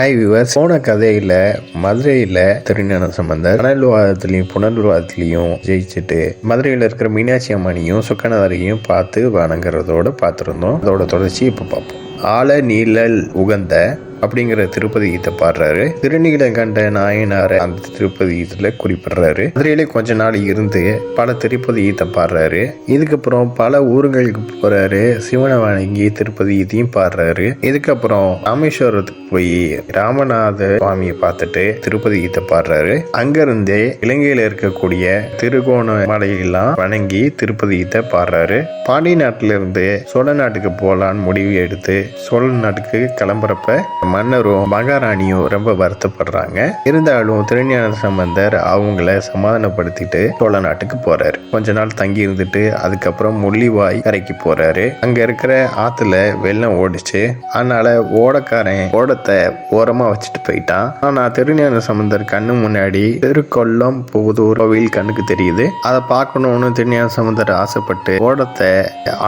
Hi viewers, போன கதையில மதுரையில திருஞான சம்பந்தர் புனல்வாதத்திலையும் புனல்வாதத்திலையும் ஜெயிச்சுட்டு மதுரையில இருக்கிற மீனாட்சி அம்மனையும் சுக்கநாதரையும் பார்த்து வணங்குறதோட பார்த்துருந்தோம். அதோட தொடர்ச்சி இப்ப பார்ப்போம். ஆல நீழல் உகந்த அப்படிங்கிற திருப்பதி கீதை பாடுறாரு. திருநீலகண்ட நாயனார் அந்த திருப்பதி கீதையில குறிப்பிடுறாரு. மதுரையில கொஞ்ச நாள் இருந்து பல திருப்பதி கீதை பாடுறாரு. இதுக்கப்புறம் பல ஊர்களுக்கு போறாரு. சிவனை வணங்கி திருப்பதி கீதையும் பாடுறாரு. இதுக்கப்புறம் ராமேஸ்வரத்துக்கு போய் ராமநாத சுவாமியை பார்த்துட்டு திருப்பதி கீதை பாடுறாரு. அங்கிருந்தே இலங்கையில இருக்கக்கூடிய திருகோணமலையெல்லாம் வணங்கி திருப்பதி கீதை பாடுறாரு. பாண்டி நாட்டில இருந்து சோழ நாட்டுக்கு போலான்னு முடிவு எடுத்து சோழ நாட்டுக்கு கிளம்புறப்ப மன்னரும் மகாராணியும் ரொம்ப வருத்தப்படுறாங்க. இருந்தாலும் திருஞான சம்பந்தர் அவங்கள சமாதானப்படுத்திட்டு சோழ நாட்டுக்கு போறாரு. கொஞ்ச நாள் தங்கி இருந்துட்டு அதுக்கப்புறம் முள்ளிவாய் கரைக்கு போறாரு. அங்க இருக்கிற ஆத்துல வெள்ளம் ஓடிச்சு. அதனால ஓடக்காரன் ஓடத்தை ஓரமா வச்சுட்டு போயிட்டான். ஆனா திருஞான சம்பந்தர் கண்ணு முன்னாடி திருக்கொல்லம் புதூர் கோவில் கண்ணுக்கு தெரியுது. அதை பார்க்கணும்னு திருஞான சம்பந்தர் ஆசைப்பட்டு ஓடத்தை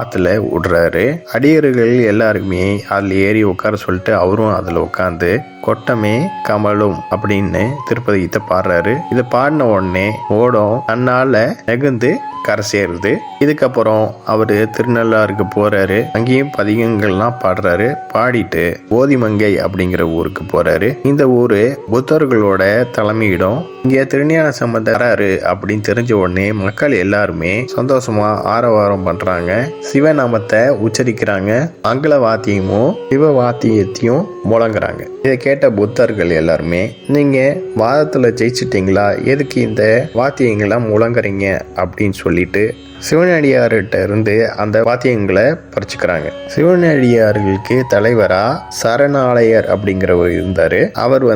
ஆத்துல விடுறாரு. அடியர்கள் எல்லாருமே அதுல ஏறி உட்கார சொல்லிட்டு அவரும் அதுல உட்காந்து கொட்டமே கமலும் அப்படின்னு திருப்பதி கீதை பாடுறாரு. இதை பாடின உடனே ஓடம் தன்னால நெகுந்து கரை சேருது. இதுக்கப்புறம் அவரு திருநள்ளாருக்கு போறாரு. அங்கேயும் பதிகங்கள்லாம் பாடுறாரு. பாடிட்டு ஓதிமங்கை அப்படிங்கிற ஊருக்கு போறாரு. இந்த ஊரு புத்தர்களோட தலைமையிடம். இங்க திருஞான சம்பந்தர் வராரு அப்படின்னு தெரிஞ்ச உடனே மக்கள் எல்லாருமே சந்தோஷமா ஆரவாரம் பண்றாங்க. சிவநாமத்தை உச்சரிக்கிறாங்க. மங்கள வாத்தியமும் சிவ வாத்தியத்தையும் முழங்குறாங்க. இதை கேட்ட புத்தர்கள் எல்லாருமே, நீங்க வாதத்துல ஜெயிச்சிட்டீங்களா, எதுக்கு இந்த வாத்தியங்கள்லாம் முழங்குறீங்க அப்படின்னு சொல்லிட்டு சிவனடியார்கிட்ட இருந்து அந்த வாத்தியங்களை பறிச்சுக்கிறாங்க. சிவனடியார்களுக்கு தலைவரா சரணாலயர் அப்படிங்கிறவர் இருந்தாரு. அவர்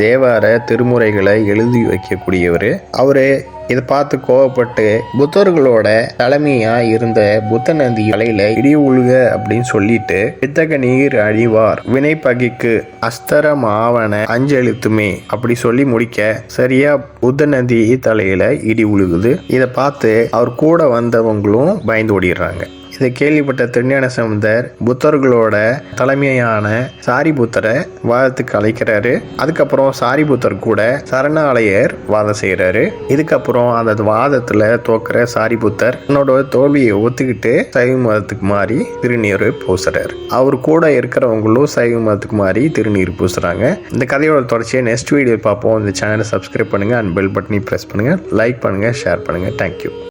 தேவார திருமுறைகளை எழுதி வைக்கக்கூடியவர். அவரு இதை பார்த்து கோவப்பட்டு புத்தர்களோட தலைமையா இருந்த புத்த நந்தி அலையில இடி உழுக அப்படின்னு சொல்லிட்டு பித்தக நீர் அழிவார் வினை பகிக்கு அஸ்தரம் ஆவண அஞ்செழுத்துமே அப்படி சொல்லி முடிக்க சரியா புத்த நந்தி தலையில இடி உழுகுது. இதை பார்த்து அவர் கூட வந்தவங்களும் பயந்து ஓடிடுறாங்க. இதை கேள்விப்பட்ட திருஞான சம்பந்தர் புத்தர்களோட தலைமையான சாரிபுத்தரை வாதத்துக்கு அழைக்கிறாரு. அதுக்கப்புறம் சாரிபுத்தர் கூட சரணாலயர் வாதம் செய்யறாரு. இதுக்கப்புறம் அந்த வாதத்துல தோக்குற சாரிபுத்தர் தன்னோட தோல்வியை ஒத்துக்கிட்டு சைவ மதத்துக்கு மாறி திருநீர் பூசுறாரு. அவர் கூட இருக்கிறவங்களும் சைவ மதத்துக்கு மாறி திருநீர் பூசுறாங்க. இந்த கதையோட தொடர்ச்சியை நெக்ஸ்ட் வீடியோ பார்ப்போம். இந்த சேனலை சப்ஸ்கிரைப் பண்ணுங்க அண்ட் பெல் பட்டனை பிரஸ் பண்ணுங்க. லைக் பண்ணுங்க, ஷேர் பண்ணுங்க. தேங்க்யூ.